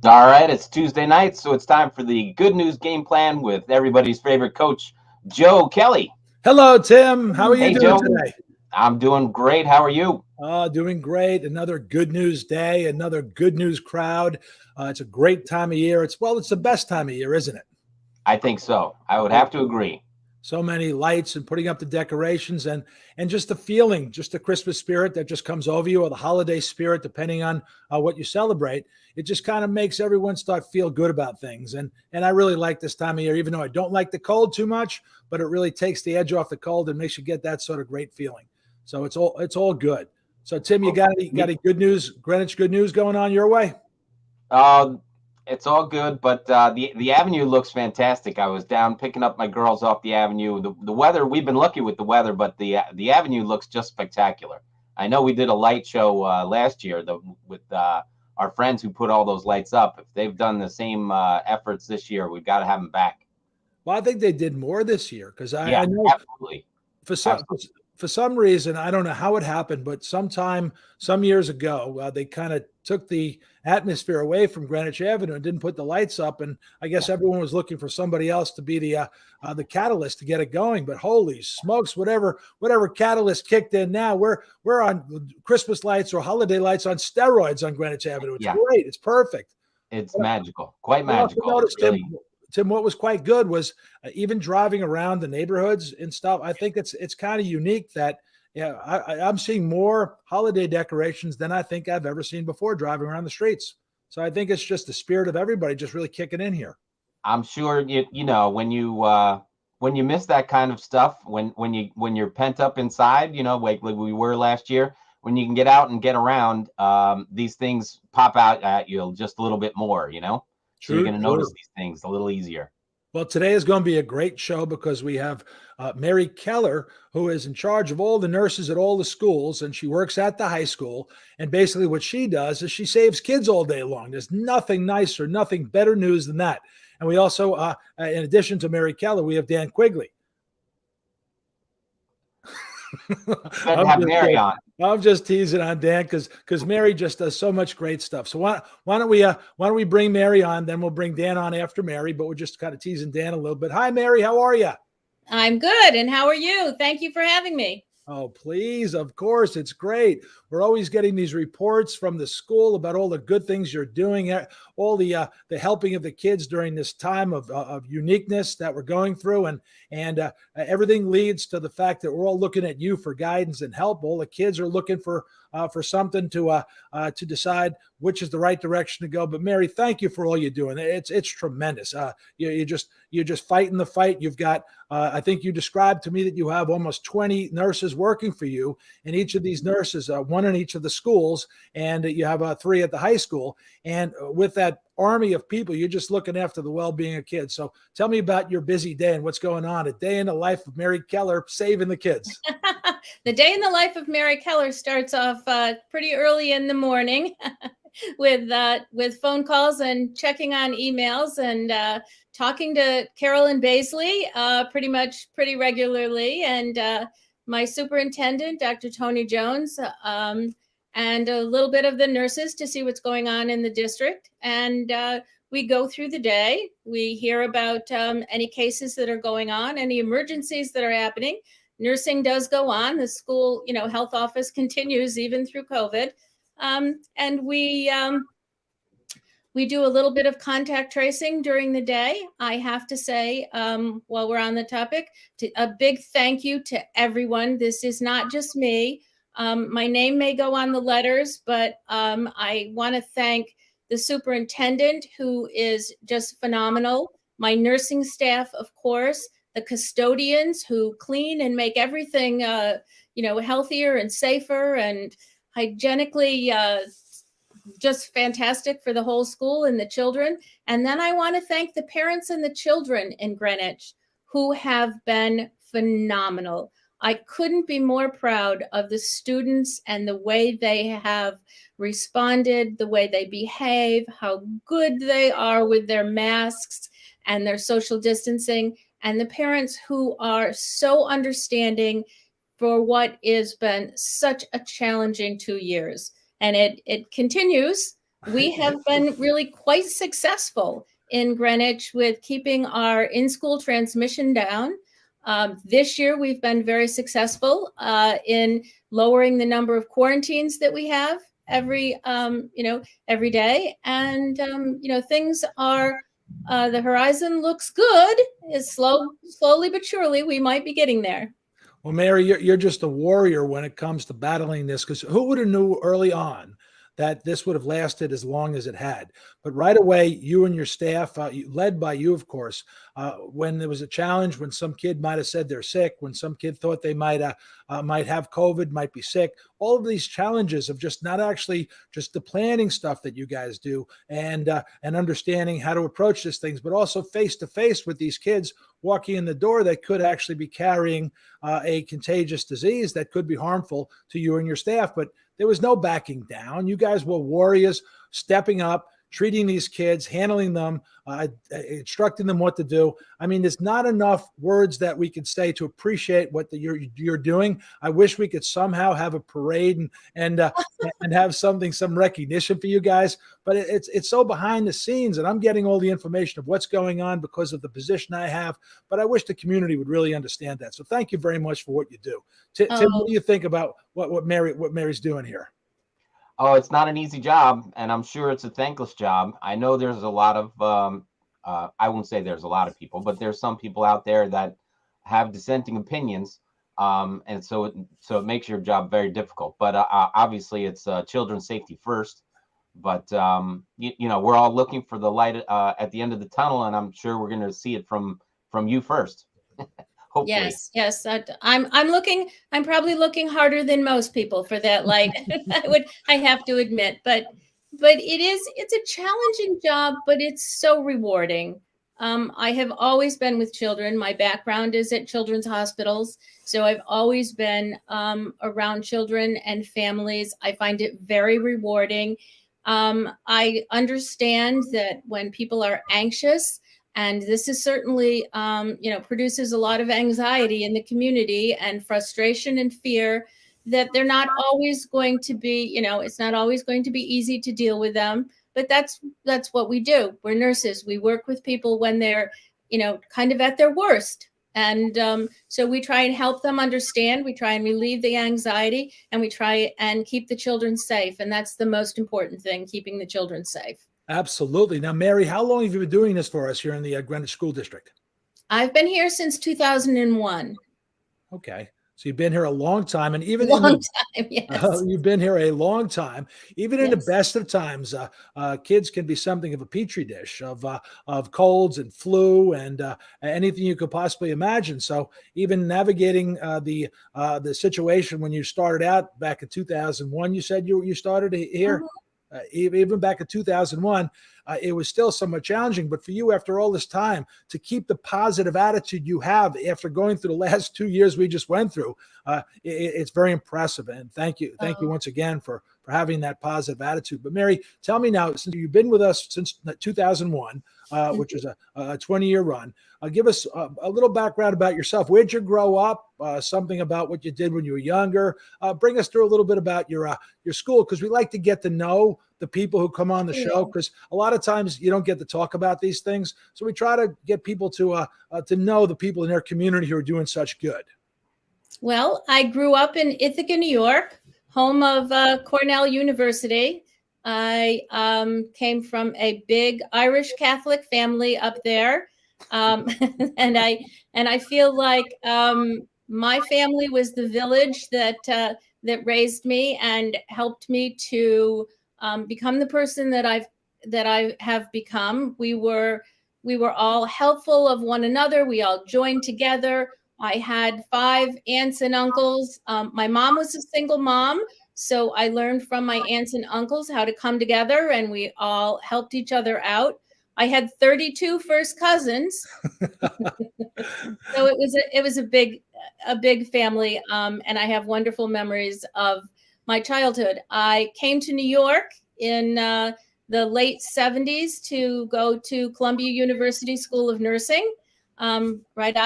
All right, it's Tuesday night, so it's time for the Good News Game Plan with everybody's favorite coach, Joe Kelly. Hello, Tim. How are you Hey, doing Joe. today? I'm doing great. How are you? Doing great. Another good news day, another good news crowd. It's a great time of year. It's the best time of year, isn't it? I think so. I would have to agree. So many lights and putting up the decorations and just the feeling, just the Christmas spirit that just comes over you, or the holiday spirit, depending on what you celebrate. It just kind of makes everyone start feel good about things. And I really like this time of year, even though I don't like the cold too much, but it really takes the edge off the cold and makes you get that sort of great feeling. So it's all good. So Tim, you got any good news, Greenwich good news going on your way? Uh, it's all good, but the avenue looks fantastic. I was down picking up my girls off the avenue. The weather, we've been lucky with the weather, but the avenue looks just spectacular. I know we did a light show last year with our friends who put all those lights up. If they've done the same efforts this year, we've got to have them back. Well, I think they did more this year because Yeah, I know absolutely. for some Absolutely. for some reason, I don't know how it happened, but some years ago, they kind of took the atmosphere away from Greenwich Avenue and didn't put the lights up. And I guess everyone was looking for somebody else to be the catalyst to get it going. But holy smokes, whatever catalyst kicked in now, we're on Christmas lights or holiday lights on steroids on Greenwich Avenue. It's Yeah, great. It's perfect. it's magical, quite I also magical. It noticed, really. Tim, what was quite good was even driving around the neighborhoods and stuff. I think it's kind of unique that I'm seeing more holiday decorations than I think I've ever seen before driving around the streets. So I think it's just the spirit of everybody just really kicking in here. I'm sure you know when you miss that kind of stuff, when you're pent up inside, like we were last year, when you can get out and get around, these things pop out at you just a little bit more, so you're True, going to notice true. these things a little easier. Well, today is going to be a great show because we have Mary Keller, who is in charge of all the nurses at all the schools, and she works at the high school. And basically, what she does is she saves kids all day long. There's nothing nicer, nothing better news than that. And we also, in addition to Mary Keller, we have Dan Quigley. Good to have Mary on. I'm just teasing on Dan because Mary just does so much great stuff. So why don't we bring Mary on? Then we'll bring Dan on after Mary. But we're just kind of teasing Dan a little bit. Hi, Mary. How are you? I'm good. And how are you? Thank you for having me. Oh, please. Of course. It's great. We're always getting these reports from the school about all the good things you're doing, all the helping of the kids during this time of uniqueness that we're going through. And everything leads to the fact that we're all looking at you for guidance and help. All the kids are looking for something to decide which is the right direction to go. But Mary, thank you for all you're doing. It's tremendous. You're just fighting the fight. You've got, I think you described to me that you have almost 20 nurses working for you, and each of these nurses, one in each of the schools, and you have 3 at the high school. And with that army of people, you're just looking after the well-being of kids. So tell me about your busy day and what's going on. A day in the life of Mary Keller saving the kids. The day in the life of Mary Keller starts off pretty early in the morning with phone calls and checking on emails and talking to Carolyn Baisley pretty regularly, and my superintendent, Dr. Tony Jones, and a little bit of the nurses to see what's going on in the district. And we go through the day. We hear about any cases that are going on, any emergencies that are happening. Nursing does go on. The school, health office continues even through COVID. And we do a little bit of contact tracing during the day. I have to say, while we're on the topic, a big thank you to everyone. This is not just me. My name may go on the letters, but I want to thank the superintendent, who is just phenomenal. My nursing staff, of course, the custodians who clean and make everything, healthier and safer and hygienically just fantastic for the whole school and the children. And then I want to thank the parents and the children in Greenwich who have been phenomenal. I couldn't be more proud of the students and the way they have responded, the way they behave, how good they are with their masks and their social distancing, and the parents who are so understanding for what has been such a challenging 2 years. And it continues. we have been really quite successful in Greenwich with keeping our in-school transmission down. This year, we've been very successful in lowering the number of quarantines that we have every day. And, things are, the horizon looks good. It's slowly but surely, we might be getting there. Well, Mary, you're just a warrior when it comes to battling this, because who would have knew early on that this would have lasted as long as it had? But right away, you and your staff, led by you, of course, when there was a challenge, when some kid might have said they're sick, when some kid thought they might have COVID, might be sick, all of these challenges of just not actually just the planning stuff that you guys do and understanding how to approach these things, but also face to face with these kids walking in the door that could actually be carrying a contagious disease that could be harmful to you and your staff. But there was no backing down. You guys were warriors, stepping up, treating these kids, handling them, instructing them what to do. I mean, there's not enough words that we could say to appreciate what you're doing. I wish we could somehow have a parade and have some recognition for you guys, but it's so behind the scenes, and I'm getting all the information of what's going on because of the position I have. But I wish the community would really understand that. So thank you very much for what you do. Tim, what do you think about what Mary's doing here? Oh, it's not an easy job, and I'm sure it's a thankless job. I know there's a lot of, I won't say there's a lot of people, but there's some people out there that have dissenting opinions, and so it makes your job very difficult. But obviously, it's children's safety first. But we're all looking for the light at the end of the tunnel, and I'm sure we're going to see it from you first. Hopefully. Yes. I'm probably looking harder than most people for that light. I have to admit, but it's a challenging job, but it's so rewarding. I have always been with children. My background is at children's hospitals, so I've always been around children and families. I find it very rewarding. I understand that when people are anxious, and this is certainly, produces a lot of anxiety in the community and frustration and fear, that they're not always going to be, it's not always going to be easy to deal with them. But that's what we do. We're nurses. We work with people when they're, kind of at their worst. And so we try and help them understand. We try and relieve the anxiety, and we try and keep the children safe. And that's the most important thing, keeping the children safe. Absolutely. Now, Mary, how long have you been doing this for us here in the Greenwich School District? I've been here since 2001. Okay. So you've been here a long time, and even yes. You've been here a long time. Even in the best of times, kids can be something of a petri dish of colds and flu and anything you could possibly imagine. So even navigating the situation when you started out back in 2001, you said you started here. Even back in 2001, it was still somewhat challenging. But for you, after all this time, to keep the positive attitude you have after going through the last 2 years we just went through, it's very impressive. And thank you once again for having that positive attitude. But Mary, tell me now, since you've been with us since 2001, which was a 20-year run, give us a little background about yourself. Where'd you grow up? Something about what you did when you were younger. Bring us through a little bit about your school, because we like to get to know the people who come on the show, because a lot of times you don't get to talk about these things. So we try to get people to know the people in their community who are doing such good. Well, I grew up in Ithaca, New York, home of Cornell University. I came from a big Irish Catholic family up there. And I feel like my family was the village that raised me and helped me to become the person that I have become. We were all helpful of one another. We all joined together. I had 5 aunts and uncles. My mom was a single mom, so I learned from my aunts and uncles how to come together, and we all helped each other out. I had 32 first cousins, so it was a big family, and I have wonderful memories of my childhood. I came to New York in the late 70s to go to Columbia University School of Nursing. Right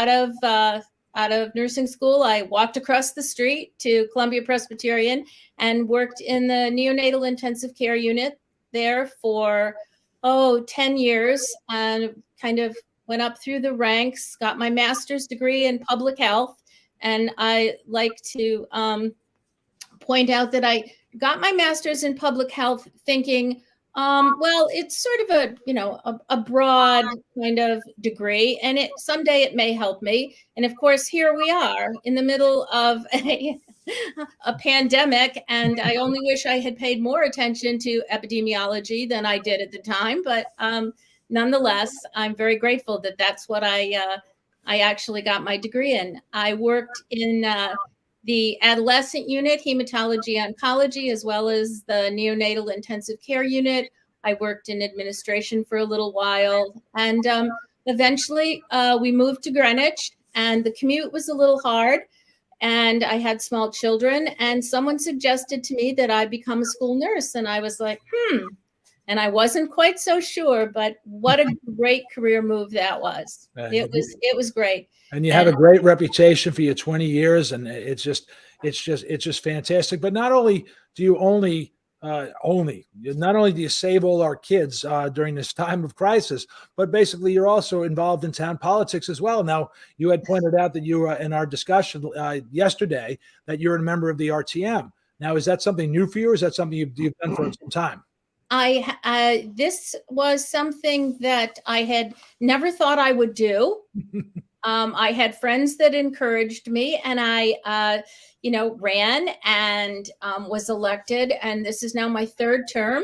out of nursing school, I walked across the street to Columbia Presbyterian and worked in the neonatal intensive care unit there for 10 years and kind of went up through the ranks, got my master's degree in public health. And I like to point out that I got my master's in public health thinking, well, it's sort of a broad kind of degree, and someday it may help me. And of course, here we are in the middle of a pandemic, and I only wish I had paid more attention to epidemiology than I did at the time. But nonetheless, I'm very grateful that that's what I actually got my degree in. I worked in the adolescent unit, hematology oncology, as well as the neonatal intensive care unit. I worked in administration for a little while. And eventually we moved to Greenwich, and the commute was a little hard. And I had small children, and someone suggested to me that I become a school nurse. And I was like, And I wasn't quite so sure, but what a great career move that was. It was great. And you have a great reputation for your 20 years, and it's just fantastic. But not only do you not only do you save all our kids during this time of crisis, but basically you're also involved in town politics as well. Now, you had pointed out that you were in our discussion yesterday that you're a member of the RTM. Now, is that something new for you, or is that something you've done for some time? This was something that I had never thought I would do. I had friends that encouraged me, and I, ran and was elected. And this is now my third term,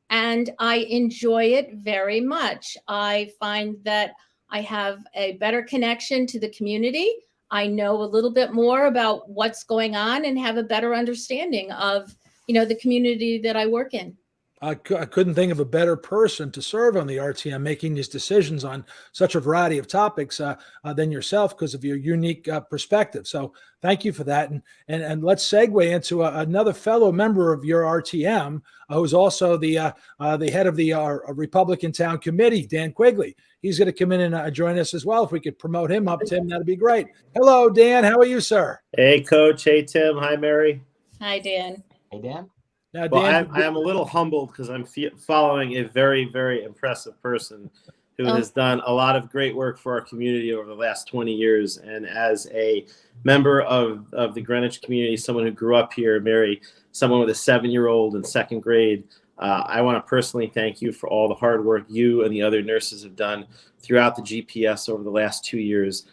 and I enjoy it very much. I find that I have a better connection to the community. I know a little bit more about what's going on and have a better understanding of, the community that I work in. I couldn't think of a better person to serve on the RTM, making these decisions on such a variety of topics than yourself, because of your unique perspective. So thank you for that. And let's segue into another fellow member of your RTM, who's also the head of the Republican Town Committee, Dan Quigley. He's going to come in and join us as well. If we could promote him up, Tim, that'd be great. Hello, Dan. How are you, sir? Hey, Coach. Hey, Tim. Hi, Mary. Hi, Dan. Hey, Dan. Now, Well, Dan, I am a little humbled because I'm following a very, very impressive person who has done a lot of great work for our community over the last 20 years. And as a member of the Greenwich community, someone who grew up here, Mary, someone with a 7-year-old in second grade, I want to personally thank you for all the hard work you and the other nurses have done throughout the GPS over the last 2 years.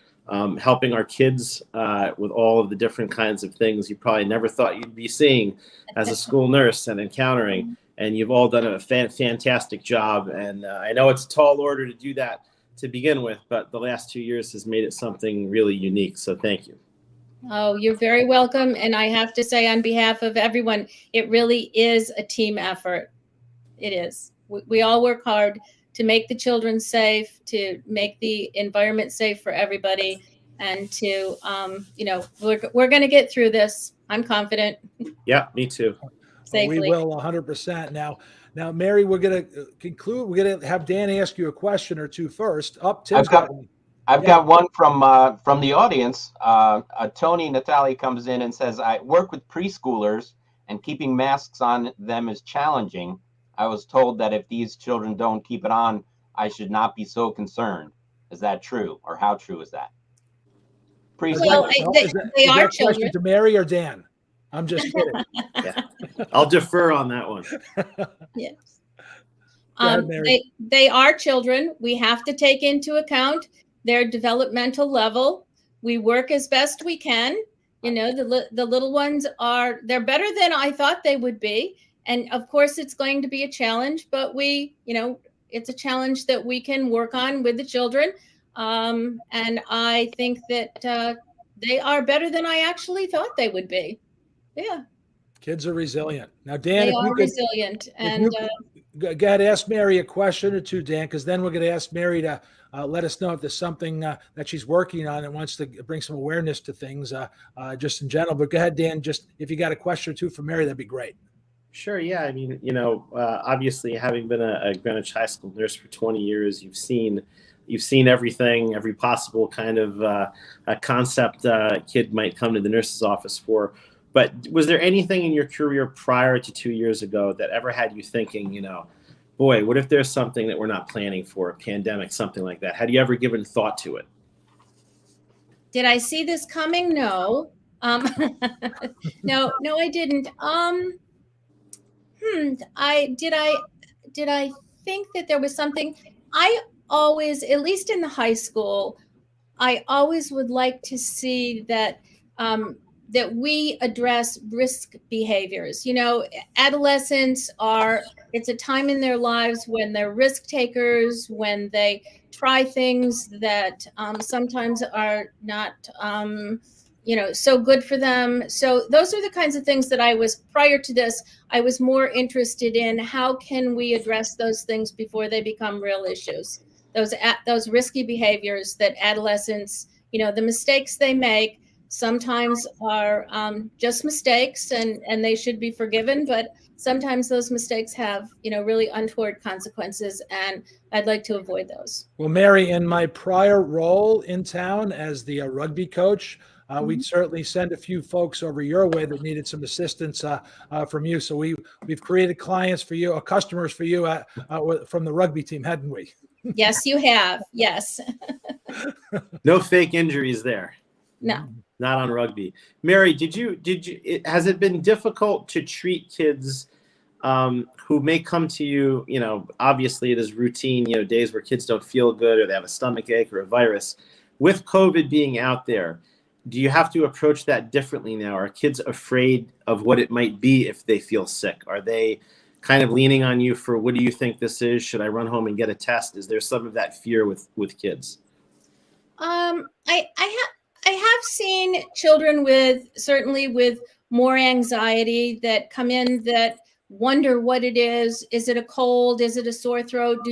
Helping our kids with all of the different kinds of things you probably never thought you'd be seeing as a school nurse and encountering. And you've all done a fantastic job. And I know it's a tall order to do that to begin with, but the last 2 years has made it something really unique. So thank you. Oh, you're very welcome. And I have to say, on behalf of everyone, it really is a team effort. It is. We all work hard to make the children safe, to make the environment safe for everybody, and to, we're going to get through this. I'm confident. Yeah, me too. Safely. We will 100%. Now, Mary, we're going to conclude. We're going to have Dan ask you a question or two first. Tim's I've got one from the audience. Tony Natali comes in and says, I work with preschoolers, and keeping masks on them is challenging. I was told that if these children don't keep it on, I should not be so concerned. Is that true? Or how true is that? Well, they are children. To Mary or Dan? I'm just kidding. Yeah. I'll defer on that one. Yes. Ahead, they are children. We have to take into account their developmental level. We work as best we can. The little ones they're better than I thought they would be. And of course, it's going to be a challenge, but it's a challenge that we can work on with the children. And I think that they are better than I actually thought they would be. Yeah. Kids are resilient. Now, Dan, they are resilient. And go ahead, ask Mary a question or two, Dan, because then we're going to ask Mary to let us know if there's something that she's working on and wants to bring some awareness to things just in general. But go ahead, Dan, just if you got a question or two for Mary, that'd be great. Sure. Yeah. I mean, obviously having been a Greenwich High School nurse for 20 years, you've seen everything, every possible kind of a concept kid might come to the nurse's office for. But was there anything in your career prior to 2 years ago that ever had you thinking, boy, what if there's something that we're not planning for, a pandemic, something like that? Had you ever given thought to it? Did I see this coming? No. No, I didn't. Did I think that there was something? I always, at least in the high school, I always would like to see that that we address risk behaviors. Adolescents it's a time in their lives when they're risk takers, when they try things that sometimes are not, so good for them. So those are the kinds of things that prior to this, I was more interested in. How can we address those things before they become real issues? Those risky behaviors that adolescents, the mistakes they make sometimes are just mistakes, and they should be forgiven. But sometimes those mistakes have, really untoward consequences, and I'd like to avoid those. Well, Mary, in my prior role in town as the rugby coach, we'd certainly send a few folks over your way that needed some assistance from you. So we've created clients for you, or customers for you from the rugby team, hadn't we? Yes, you have. Yes. No fake injuries there. No. Not on rugby. Mary, has it been difficult to treat kids who may come to you, obviously it is routine, days where kids don't feel good or they have a stomach ache or a virus. With COVID being out there, do you have to approach that differently now? Are kids afraid of what it might be if they feel sick? Are they kind of leaning on you for, what do you think this is? Should I run home and get a test? Is there some of that fear with kids? I have seen children certainly with more anxiety that come in that wonder what it is. Is it a cold? Is it a sore throat? Do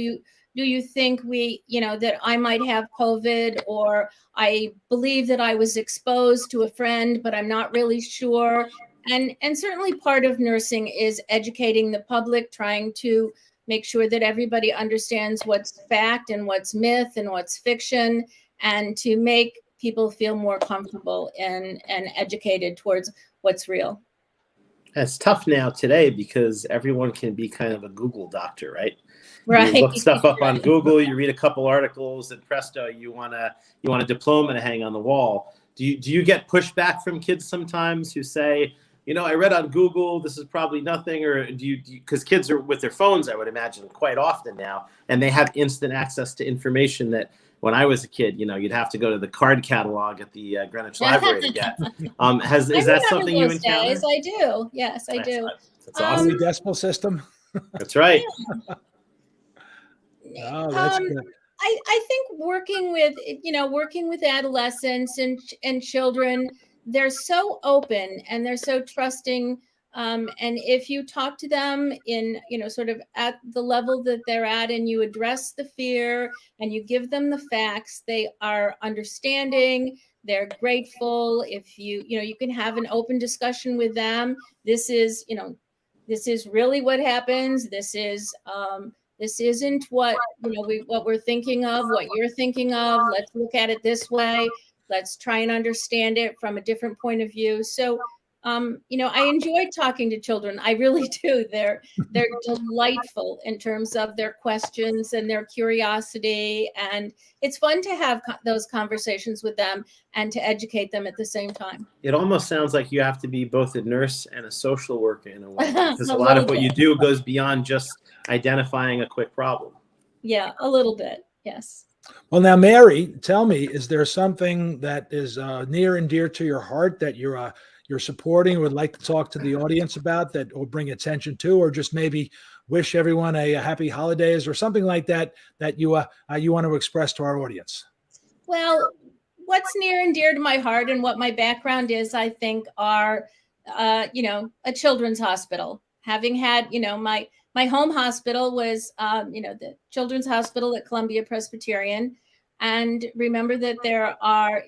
you think that I might have COVID, or I believe that I was exposed to a friend, but I'm not really sure. And certainly part of nursing is educating the public, trying to make sure that everybody understands what's fact and what's myth and what's fiction, and to make people feel more comfortable and educated towards what's real. It's tough now today because everyone can be kind of a Google doctor, right? Right. You look stuff up on Google, you read a couple articles, and presto, you want a diploma to hang on the wall. Do you get pushback from kids sometimes who say, I read on Google, this is probably nothing, or because kids are with their phones, I would imagine, quite often now, and they have instant access to information that when I was a kid, you'd have to go to the card catalog at the Greenwich Library to get. Is that something you encounter? Days. I do. Yes, I do. That's awesome. The decimal system. That's right. Oh, that's good. I think working with adolescents and children, they're so open and they're so trusting. And if you talk to them in, sort of at the level that they're at, and you address the fear and you give them the facts, they are understanding, they're grateful. If you can have an open discussion with them. This is really what happens. This isn't what, what we're thinking of, what you're thinking of. Let's look at it this way. Let's try and understand it from a different point of view. So, I enjoy talking to children. I really do. They're delightful in terms of their questions and their curiosity. And it's fun to have those conversations with them and to educate them at the same time. It almost sounds like you have to be both a nurse and a social worker in a way, because a lot of what you do goes beyond just identifying a quick problem. Yeah, a little bit. Yes. Well, now, Mary, tell me, is there something that is near and dear to your heart that you're supporting, or would like to talk to the audience about, that will bring attention to, or just maybe wish everyone a happy holidays or something like that you want to express to our audience? Well, what's near and dear to my heart and what my background is, I think, are, a children's hospital. Having had, my home hospital was, the Children's Hospital at Columbia Presbyterian. And remember that there are,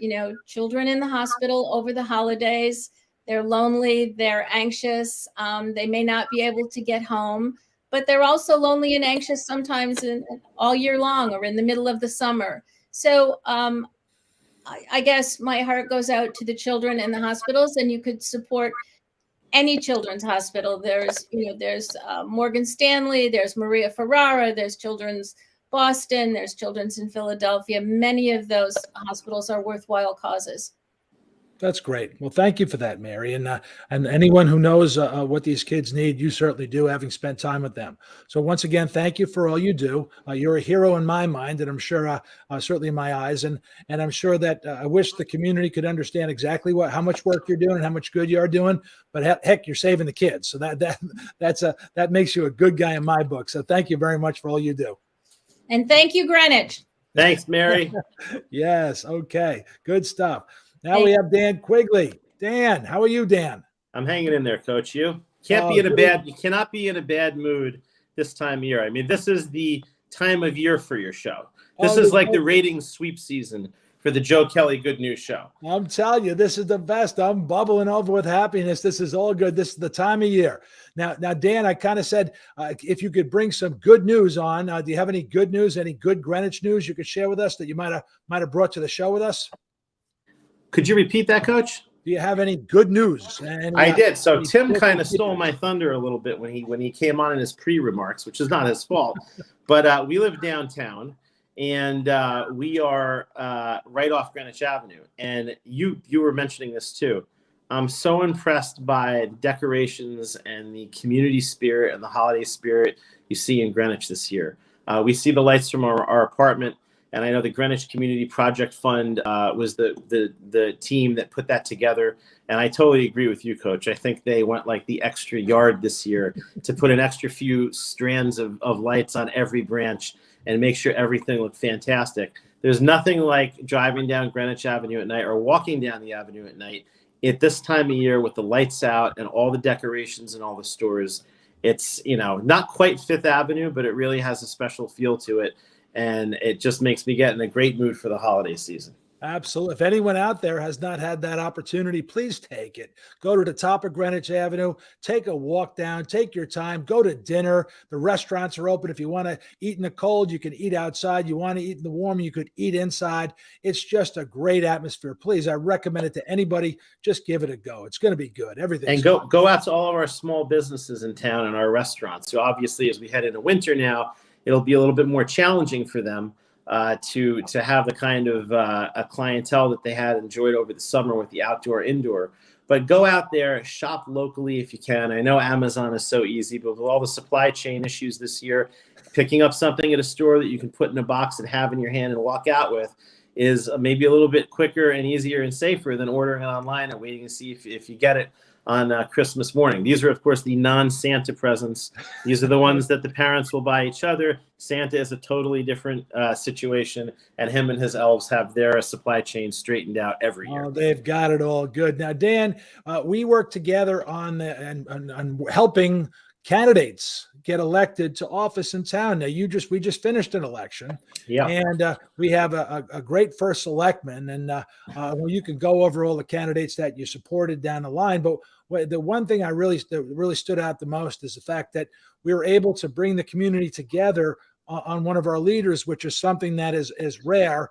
children in the hospital over the holidays. They're lonely, they're anxious. They may not be able to get home, but they're also lonely and anxious sometimes all year long or in the middle of the summer. So I guess my heart goes out to the children in the hospitals, and you could support any children's hospital. There's, there's Morgan Stanley, there's Maria Ferrara, there's Children's Boston, there's Children's in Philadelphia. Many of those hospitals are worthwhile causes. That's great. Well, thank you for that, Mary. And anyone who knows what these kids need, you certainly do, having spent time with them. So once again, thank you for all you do. You're a hero in my mind, and I'm sure certainly in my eyes. And I'm sure that I wish the community could understand exactly how much work you're doing and how much good you are doing. But heck, you're saving the kids. So that makes you a good guy in my book. So thank you very much for all you do. And thank you, Greenwich. Thanks, Mary. Yes. Okay. Good stuff. Now we have Dan Quigley. Dan, how are you, Dan? I'm hanging in there, Coach. You cannot be in a bad mood this time of year. I mean, this is the time of year for your show. This is like the ratings sweep season for the Joe Kelly Good News Show. I'm telling you, this is the best. I'm bubbling over with happiness. This is all good. This is the time of year. Now, Dan, I kind of said, if you could bring some good news on, do you have any good news, any good Greenwich news you could share with us that you might have brought to the show with us? Could you repeat that, Coach? Do you have any good news? I did. So Tim kind of stole my thunder a little bit when he came on in his pre-remarks, which is not his fault. But we live downtown, and we are right off Greenwich Avenue. And you were mentioning this too. I'm so impressed by the decorations and the community spirit and the holiday spirit you see in Greenwich this year. We see the lights from our apartment. And I know the Greenwich Community Project Fund was the team that put that together. And I totally agree with you, Coach. I think they went like the extra yard this year to put an extra few strands of lights on every branch and make sure everything looked fantastic. There's nothing like driving down Greenwich Avenue at night or walking down the avenue at night at this time of year with the lights out and all the decorations and all the stores. It's, not quite Fifth Avenue, but it really has a special feel to it. And it just makes me get in a great mood for the holiday season. Absolutely. If anyone out there has not had that opportunity, please take it. Go to the top of Greenwich Avenue, take a walk down, take your time, go to dinner. The restaurants are open. If you want to eat in the cold, you can eat outside. You want to eat in the warm, you could eat inside. It's just a great atmosphere. Please, I recommend it to anybody. Just give it a go. It's going to be good. Everything. And go out to all of our small businesses in town and our restaurants. So obviously, as we head into winter now, it'll be a little bit more challenging for them to have the kind of a clientele that they had enjoyed over the summer with the outdoor, indoor. But go out there, shop locally if you can. I know Amazon is so easy, but with all the supply chain issues this year, picking up something at a store that you can put in a box and have in your hand and walk out with is maybe a little bit quicker and easier and safer than ordering it online and waiting to see if you get it on Christmas morning. These are, of course, the non-Santa presents. These are the ones that the parents will buy each other. Santa is a totally different situation, and him and his elves have their supply chain straightened out every year. Oh, they've got it all good. Now, Dan, we work together on helping candidates get elected to office in town. Now, we just finished an election, and we have a great first selectman, and you can go over all the candidates that you supported down the line. But the one thing that really stood out the most is the fact that we were able to bring the community together on one of our leaders, which is something that is rare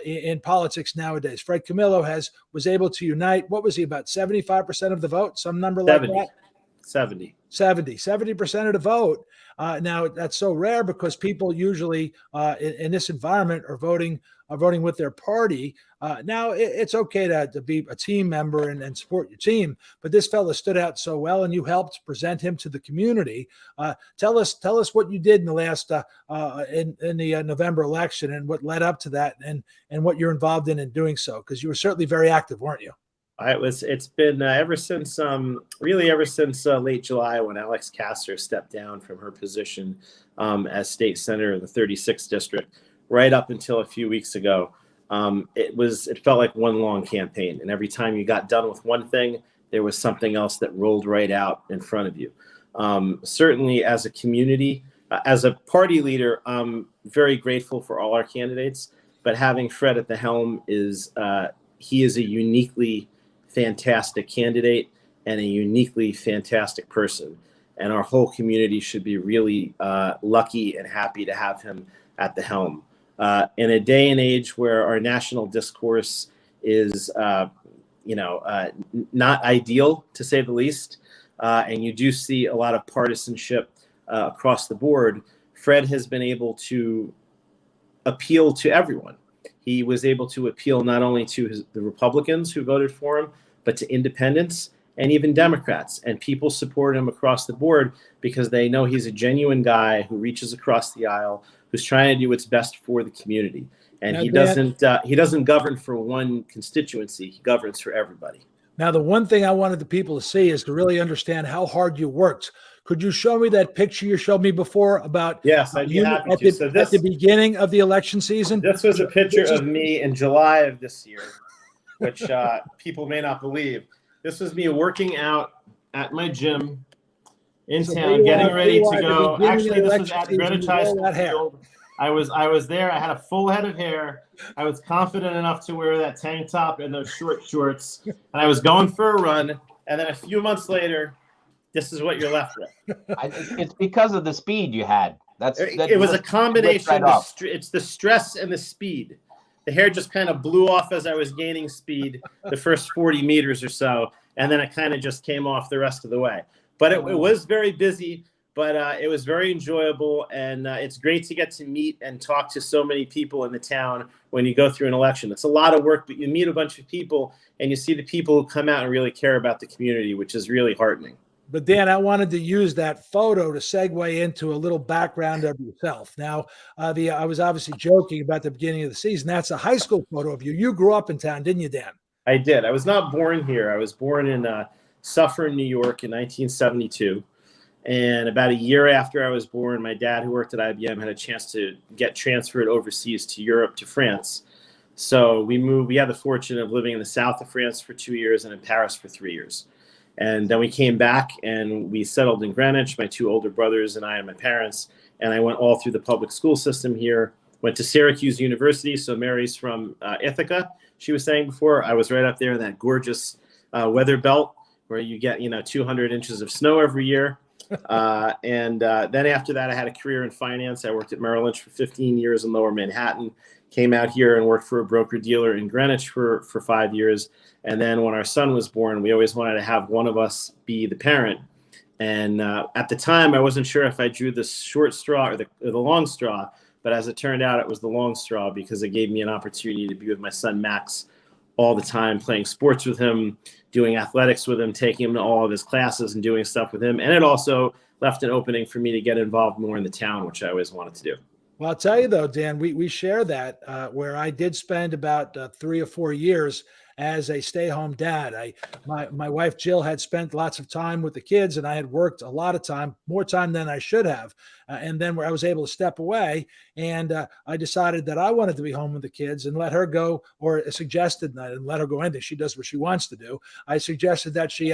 in politics nowadays. Fred Camillo was able to unite. What was he, about 75% of the vote? Some number like that? 70% of the vote. Now that's so rare because people usually in this environment are voting with their party. Now it's okay to be a team member and support your team, but this fella stood out so well, and you helped present him to the community. Tell us what you did in the last in the November election and what led up to that, and what you're involved in doing so, because you were certainly very active, weren't you? It's been ever since late July, when Alex Kasser stepped down from her position as state senator in the 36th district, right up until a few weeks ago. It felt like one long campaign, and every time you got done with one thing, there was something else that rolled right out in front of you. Certainly, as a community, as a party leader, I'm very grateful for all our candidates. But having Fred at the helm he is a uniquely fantastic candidate and a uniquely fantastic person, and our whole community should be really lucky and happy to have him at the helm. In a day and age where our national discourse is not ideal, to say the least, and you do see a lot of partisanship across the board, Fred has been able to appeal to everyone. He was able to appeal not only to the Republicans who voted for him, but to independents and even Democrats. And people support him across the board because they know he's a genuine guy who reaches across the aisle, who's trying to do what's best for the community. And Now, he doesn't govern for one constituency. He governs for everybody. Now, the one thing I wanted the people to see is to really understand how hard you worked. Could you show me that picture you showed me before about Yes, I'd be happy to. So at the beginning of the election season? This was a picture of me in July of this year, which people may not believe. This was me working out at my gym in town, getting ready to go. Actually, this was at Greenwich High School. I was there. I had a full head of hair. I was confident enough to wear that tank top and those short shorts. And I was going for a run. And then a few months later, this is what you're left with. It's because of the speed you had. It was a combination. It's the stress and the speed. The hair just kind of blew off as I was gaining speed the first 40 meters or so. And then it kind of just came off the rest of the way. But it was very busy. But it was very enjoyable, and it's great to get to meet and talk to so many people in the town when you go through an election. It's a lot of work, but you meet a bunch of people, and you see the people who come out and really care about the community, which is really heartening. But Dan, I wanted to use that photo to segue into a little background of yourself. Now, I was obviously joking about the beginning of the season. That's a high school photo of you. You grew up in town, didn't you, Dan? I did. I was not born here. I was born in Suffern, New York in 1972. And about a year after I was born, my dad, who worked at IBM, had a chance to get transferred overseas to Europe, to France. So we moved. We had the fortune of living in the south of France for 2 years and in Paris for 3 years. And then we came back and we settled in Greenwich, my two older brothers and I and my parents. And I went all through the public school system here, went to Syracuse University. So Mary's from Ithaca, she was saying before. I was right up there in that gorgeous weather belt where you get, 200 inches of snow every year. Then after that, I had a career in finance. I worked at Merrill Lynch for 15 years in Lower Manhattan, came out here and worked for a broker dealer in Greenwich for 5 years. And then when our son was born, we always wanted to have one of us be the parent. And at the time, I wasn't sure if I drew the short straw or the long straw, but as it turned out, it was the long straw because it gave me an opportunity to be with my son, Max, all the time, playing sports with him, doing athletics with him, taking him to all of his classes and doing stuff with him. And it also left an opening for me to get involved more in the town, which I always wanted to do. Well, I'll tell you though, Dan, we share that where I did spend about 3 or 4 years as a stay-home dad. My wife Jill had spent lots of time with the kids, and I had worked a lot of time, more time than I should have. And then where I was able to step away, and I decided that I wanted to be home with the kids and let her go, or suggested, and I didn't let her go anything. She does what she wants to do. I suggested that she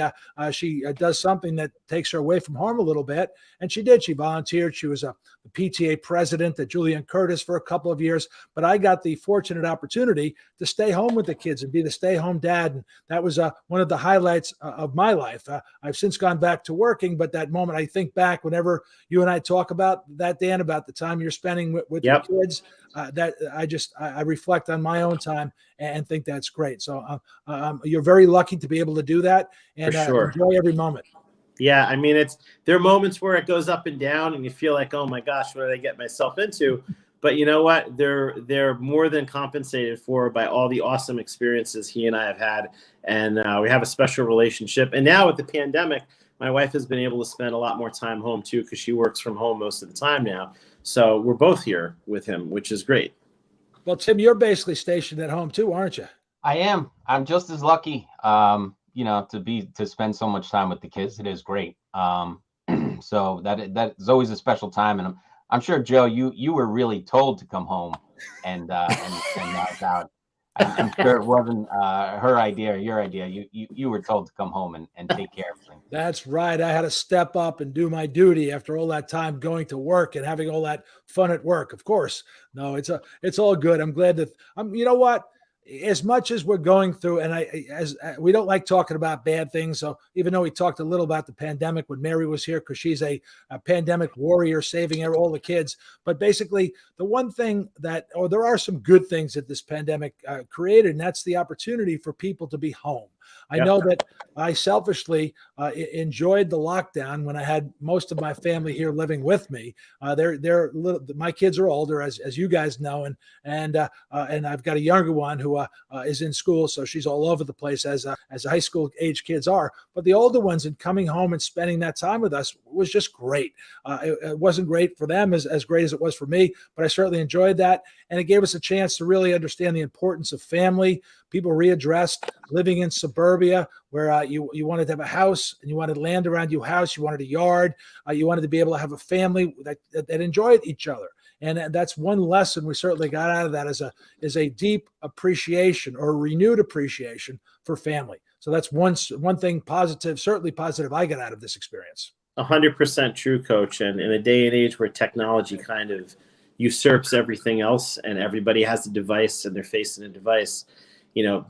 does something that takes her away from home a little bit, and she did. She volunteered. She was the PTA president at Julian Curtis for a couple of years, but I got the fortunate opportunity to stay home with the kids and be the stay-home dad, and that was one of the highlights of my life. I've since gone back to working, but that moment, I think back whenever you and I talk about that, Dan, about the time you're spending with your kids, that I reflect on my own time and think that's great. So you're very lucky to be able to do that, and enjoy every moment. Yeah, I mean, there are moments where it goes up and down, and you feel like, oh my gosh, what did I get myself into? But you know what? They're more than compensated for by all the awesome experiences he and I have had, and we have a special relationship. And now with the pandemic, my wife has been able to spend a lot more time home too, because she works from home most of the time now. So we're both here with him, which is great. Well, Tim, you're basically stationed at home too, aren't you? I am. I'm just as lucky, to spend so much time with the kids. It is great. So that is always a special time, and I'm sure, Joe, you were really told to come home and knock out. I'm sure it wasn't her idea or your idea. You were told to come home and take care of things. That's right. I had to step up and do my duty after all that time going to work and having all that fun at work. Of course, no, it's all good. I'm glad that you know what. As much as we're going through, and we don't like talking about bad things. So even though we talked a little about the pandemic when Mary was here, because she's a pandemic warrior saving all the kids. But basically, the one thing there are some good things that this pandemic created, and that's the opportunity for people to be home. I know that I selfishly enjoyed the lockdown when I had most of my family here living with me. They're little, my kids are older, as you guys know, and I've got a younger one who is in school, so she's all over the place as high school age kids are. But the older ones, and coming home and spending that time with us was just great. It wasn't great for them as great as it was for me, but I certainly enjoyed that, and it gave us a chance to really understand the importance of family. People readdressed living in suburbia, where you wanted to have a house and you wanted land around your house, you wanted a yard, you wanted to be able to have a family that enjoyed each other. And that's one lesson we certainly got out of that, is a deep appreciation or renewed appreciation for family. So that's one thing positive, certainly positive, I got out of this experience. 100% true, Coach. And in a day and age where technology kind of usurps everything else and everybody has a device and they're facing a device,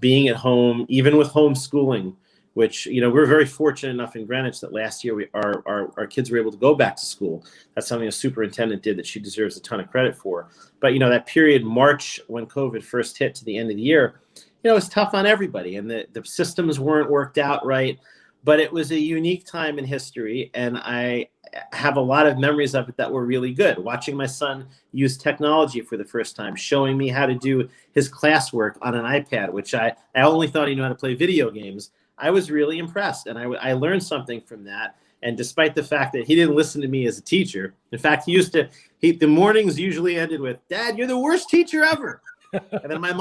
being at home, even with homeschooling, which, we're very fortunate enough in Greenwich that last year our kids were able to go back to school. That's something a superintendent did that she deserves a ton of credit for. But, that period, March, when COVID first hit to the end of the year, it was tough on everybody, and the systems weren't worked out right. But it was a unique time in history, and I have a lot of memories of it that were really good. Watching my son use technology for the first time, showing me how to do his classwork on an iPad, which I only thought he knew how to play video games. I was really impressed, and I learned something from that. And despite the fact that he didn't listen to me as a teacher, in fact, the mornings usually ended with, "Dad, you're the worst teacher ever." And then my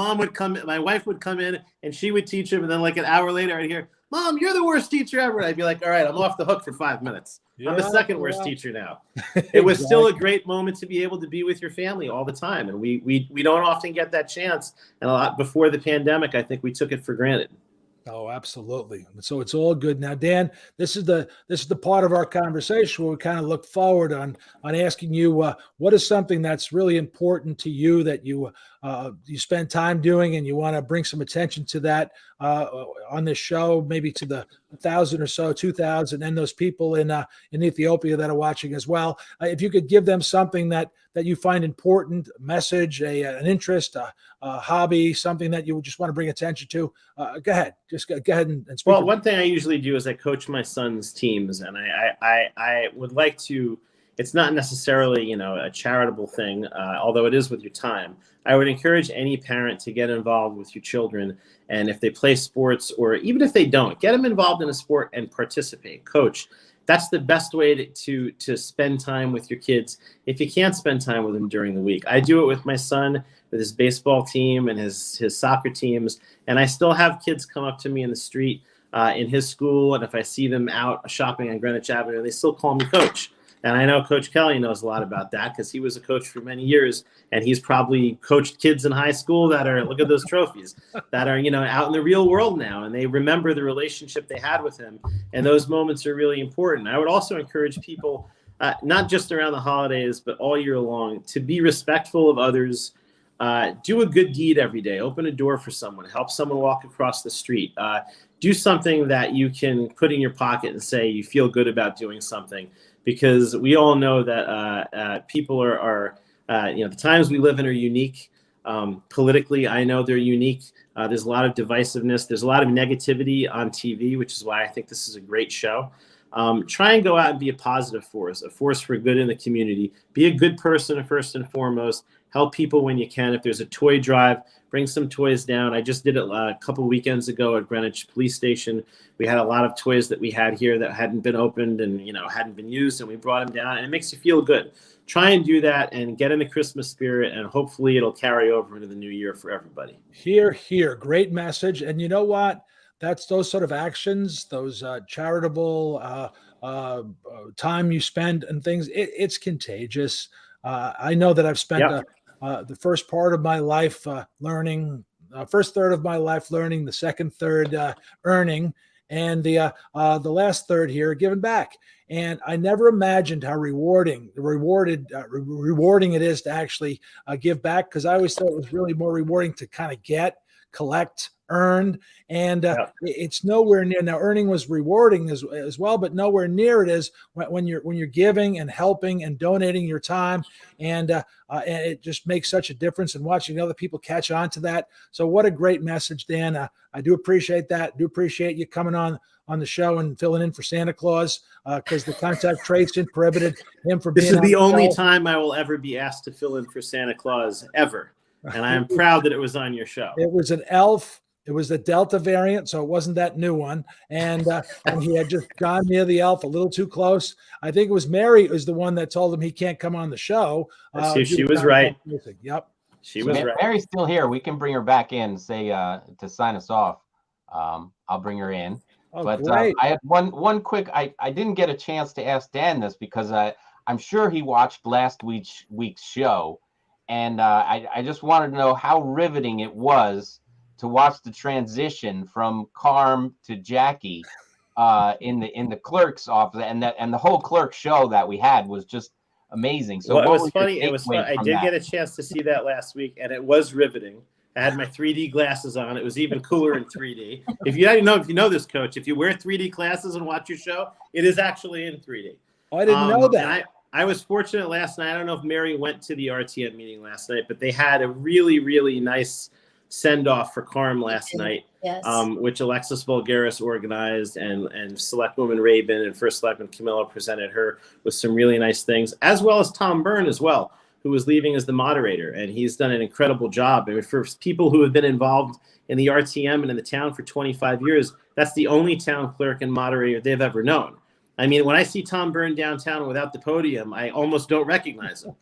wife would come in, and she would teach him. And then like an hour later, I'd hear, "Mom, you're the worst teacher ever." And I'd be like, "All right, I'm off the hook for 5 minutes. I'm the second worst teacher now." It was still a great moment to be able to be with your family all the time. And we don't often get that chance. And a lot before the pandemic, I think we took it for granted. Oh, absolutely. So it's all good. Now, Dan, this is the part of our conversation where we kind of look forward on asking you what is something that's really important to you that you spend time doing, and you want to bring some attention to that on this show, maybe to the 1,000 or so, 2,000, and those people in Ethiopia that are watching as well. If you could give them something that you find important, a message, an interest, a hobby, something that you just want to bring attention to, go ahead. Just go ahead and speak. Well, one thing I usually do is I coach my son's teams, and I would like to. It's not necessarily, a charitable thing, although it is with your time. I would encourage any parent to get involved with your children. And if they play sports, or even if they don't, get them involved in a sport and participate. Coach. That's the best way to spend time with your kids if you can't spend time with them during the week. I do it with my son, with his baseball team and his soccer teams. And I still have kids come up to me in the street in his school. And if I see them out shopping on Greenwich Avenue, they still call me Coach. And I know Coach Kelly knows a lot about that because he was a coach for many years, and he's probably coached kids in high school that are, look at those trophies, that are, out in the real world now, and they remember the relationship they had with him. And those moments are really important. I would also encourage people, not just around the holidays, but all year long, to be respectful of others. Do a good deed every day. Open a door for someone. Help someone walk across the street. Do something that you can put in your pocket and say you feel good about doing something. Because we all know that people are the times we live in are unique. Politically, I know they're unique. There's a lot of divisiveness. There's a lot of negativity on TV, which is why I think this is a great show. Try and go out and be a positive force, a force for good in the community. Be a good person first and foremost. Help people when you can. If there's a toy drive, bring some toys down. I just did it a couple of weekends ago at Greenwich Police Station. We had a lot of toys that we had here that hadn't been opened and hadn't been used, and we brought them down, and it makes you feel good. Try and do that and get in the Christmas spirit, and hopefully it'll carry over into the new year for everybody. Hear, hear. Great message. And you know what? That's those sort of actions, those charitable time you spend and things. It's contagious. I know that I've spent the first part of my life learning, first third of my life learning, the second third earning, and the last third here giving back. And I never imagined how rewarding it is to actually give back, because I always thought it was really more rewarding to kind of get, collect earned, and it's nowhere near. Now, earning was rewarding as well, but nowhere near it is when you're giving and helping and donating your time, and it just makes such a difference in watching other people catch on to that. So what a great message, Dan. I do appreciate that. Do appreciate you coming on the show and filling in for Santa Claus, because the contact tracing prohibited him from being This is the only show. time I will ever be asked to fill in for Santa Claus ever. And I am proud that it was on your show. It was an elf. It was the Delta variant, so it wasn't that new one. And he had just gone near the elf a little too close. I think it was Mary was the one that told him he can't come on the show. She was right. Yep. She was right. Mary's still here. We can bring her back in, say, to sign us off. I'll bring her in. Oh, but great. I had one quick. I didn't get a chance to ask Dan this because I'm sure he watched last week's show, and I just wanted to know how riveting it was to watch the transition from Carm to Jackie in the clerk's office, and the whole clerk show that we had was just amazing. So well, it was funny. It was fun. I did that? get a chance to see that last week, and it was riveting. I had my 3D glasses on. It was even cooler in 3D. If you know this, Coach, if you wear 3D glasses and watch your show, it is actually in 3D. Oh, I didn't know that. I was fortunate last night. I don't know if Mary went to the RTM meeting last night, but they had a really, really nice send-off for Carm last night, Yes. Which Alexis Vulgaris organized, and Selectwoman Rabin and First Selectman Camilla presented her with some really nice things, as well as Tom Byrne as well, who was leaving as the moderator, and he's done an incredible job. I mean, for people who have been involved in the RTM and in the town for 25 years, that's the only town clerk and moderator they've ever known. I mean, when I see Tom Byrne downtown without the podium, I almost don't recognize him.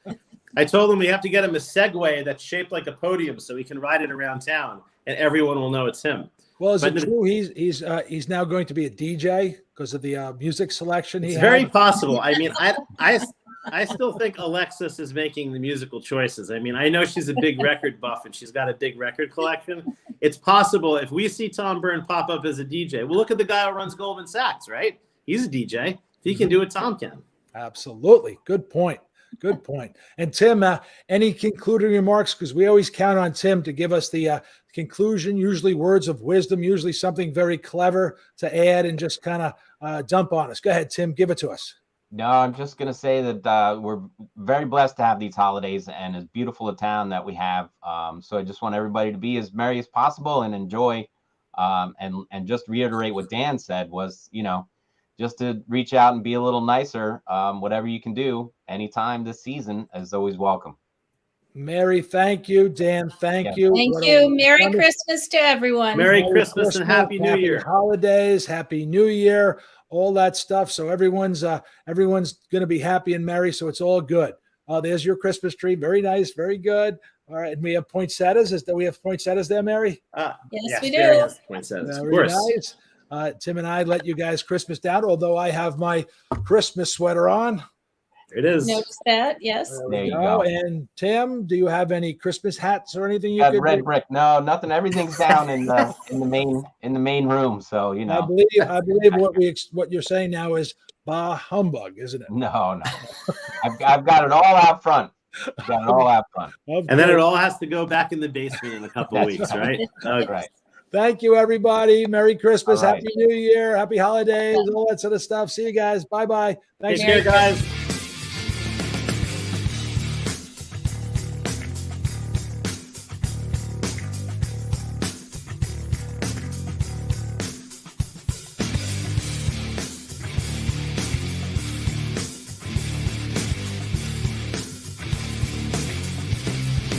I told him we have to get him a Segway that's shaped like a podium so he can ride it around town and everyone will know it's him. Well, is it true he's now going to be a DJ because of the music selection? It's very possible. I mean, I still think Alexis is making the musical choices. I mean, I know she's a big record buff and she's got a big record collection. It's possible if we see Tom Byrne pop up as a DJ, well, look at the guy who runs Goldman Sachs, right? He's a DJ. If he can do it, Tom can. Absolutely. Good point. Good point. And Tim, any concluding remarks? Because we always count on Tim to give us the conclusion, usually words of wisdom, usually something very clever to add and just kind of dump on us. Go ahead, Tim, give it to us. No, I'm just going to say that we're very blessed to have these holidays and as beautiful a town that we have. So I just want everybody to be as merry as possible and enjoy. And just reiterate what Dan said was, just to reach out and be a little nicer. Whatever you can do anytime this season is always welcome. Mary, thank you. Dan, thank you. Thank you. Merry Christmas to everyone. Merry Christmas and Happy New Year. Holidays, Happy New Year, all that stuff. So everyone's going to be happy and merry. So it's all good. There's your Christmas tree. Very nice. Very good. All right. And we have poinsettias. We have poinsettias there, Mary? Yes, we do. Poinsettias, of course. Nice. Tim and I let you guys Christmas down, although I have my Christmas sweater on. It is. Notice that, yes. There you go. And Tim, do you have any Christmas hats or anything you could red do? brick? No, nothing. Everything's down in the main room. So I believe what you're saying now is bah humbug, isn't it? No. I've got it all out front. And then it all has to go back in the basement in a couple of weeks, right? Okay. Right. Thank you, everybody. Merry Christmas, right. Happy New Year, Happy Holidays, all that sort of stuff. See you guys. Bye-bye. Thanks, Take care, guys.